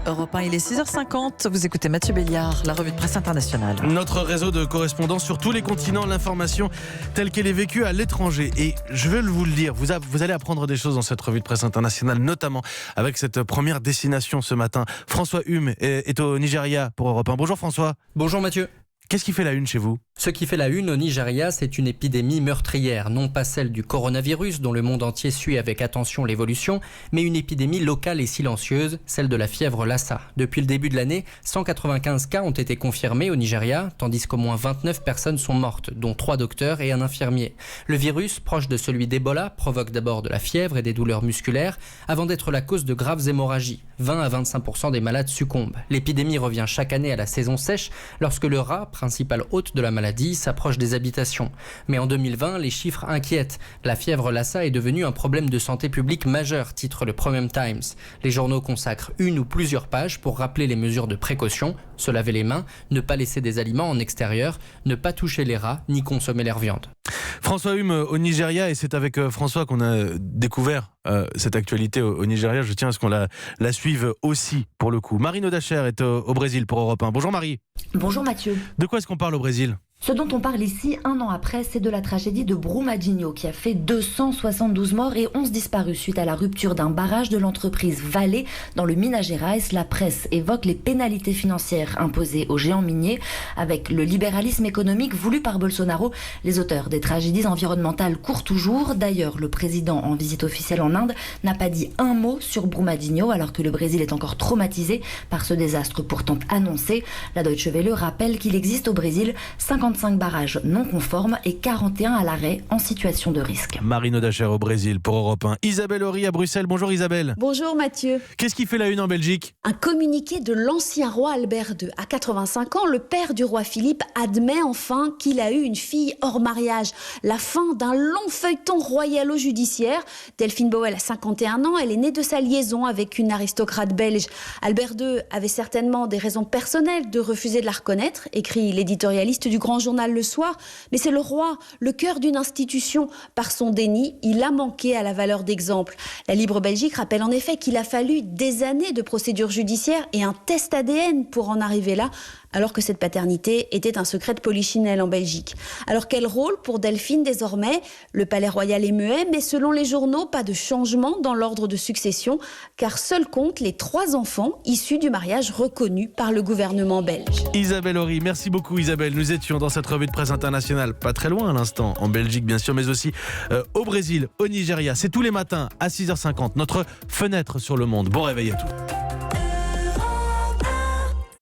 Europe 1, il est 6h50. Vous écoutez Mathieu Béliard, la revue de presse internationale. Notre réseau de correspondants sur tous les continents, l'information telle qu'elle est vécue à l'étranger. Et je veux vous le dire, vous allez apprendre des choses dans cette revue de presse internationale, notamment avec cette première destination ce matin. François Hume est au Nigeria pour Europe 1. Bonjour François. Bonjour Mathieu. Qu'est-ce qui fait la une chez vous ? Ce qui fait la une au Nigeria, c'est une épidémie meurtrière, non pas celle du coronavirus dont le monde entier suit avec attention l'évolution, mais une épidémie locale et silencieuse, celle de la fièvre Lassa. Depuis le début de l'année, 195 cas ont été confirmés au Nigeria, tandis qu'au moins 29 personnes sont mortes, dont 3 docteurs et un infirmier. Le virus, proche de celui d'Ebola, provoque d'abord de la fièvre et des douleurs musculaires, avant d'être la cause de graves hémorragies. 20 à 25% des malades succombent. L'épidémie revient chaque année à la saison sèche, lorsque le rat, principal hôte de la maladie, s'approche des habitations. Mais en 2020, les chiffres inquiètent. La fièvre Lassa est devenue un problème de santé publique majeur, titre le Premium Times. Les journaux consacrent une ou plusieurs pages pour rappeler les mesures de précaution, se laver les mains, ne pas laisser des aliments en extérieur, ne pas toucher les rats, ni consommer leur viande. François Hume au Nigeria, et c'est avec François qu'on a découvert cette actualité au Nigeria. Je tiens à ce qu'on la suive aussi pour le coup. Marine Odacher est au Brésil pour Europe 1. Bonjour Marie. Bonjour Mathieu. De quoi est-ce qu'on parle au Brésil ? Ce dont on parle ici, un an après, c'est de la tragédie de Brumadinho qui a fait 272 morts et 11 disparus suite à la rupture d'un barrage de l'entreprise Vale dans le Minas Gerais. La presse évoque les pénalités financières imposées aux géants miniers. Avec le libéralisme économique voulu par Bolsonaro, les auteurs des tragédies environnementales courent toujours. D'ailleurs, le président en visite officielle en Inde n'a pas dit un mot sur Brumadinho alors que le Brésil est encore traumatisé par ce désastre pourtant annoncé. La Deutsche Welle rappelle qu'il existe au Brésil 55 barrages non conformes et 41 à l'arrêt en situation de risque. Marine Odacher au Brésil pour Europe 1. Isabelle Horry à Bruxelles. Bonjour Isabelle. Bonjour Mathieu. Qu'est-ce qui fait la une en Belgique ? Un communiqué de l'ancien roi Albert II. À 85 ans, le père du roi Philippe admet enfin qu'il a eu une fille hors mariage. La fin d'un long feuilleton royalo-judiciaire. Delphine Bauel a 51 ans. Elle est née de sa liaison avec une aristocrate belge. Albert II avait certainement des raisons personnelles de refuser de la reconnaître, écrit l'éditorialiste du Grand Journal Le Soir, mais c'est le roi, le cœur d'une institution. Par son déni, il a manqué à la valeur d'exemple. La Libre Belgique rappelle en effet qu'il a fallu des années de procédures judiciaires et un test ADN pour en arriver là, alors que cette paternité était un secret de polichinelle en Belgique. Alors quel rôle pour Delphine désormais ? Le palais royal est muet, mais selon les journaux, pas de changement dans l'ordre de succession, car seuls comptent les 3 enfants issus du mariage reconnu par le gouvernement belge. Isabelle Horry, merci beaucoup Isabelle. Nous étions dans cette revue de presse internationale, pas très loin à l'instant, en Belgique bien sûr, mais aussi au Brésil, au Nigeria. C'est tous les matins à 6h50, notre fenêtre sur le monde. Bon réveil à tous.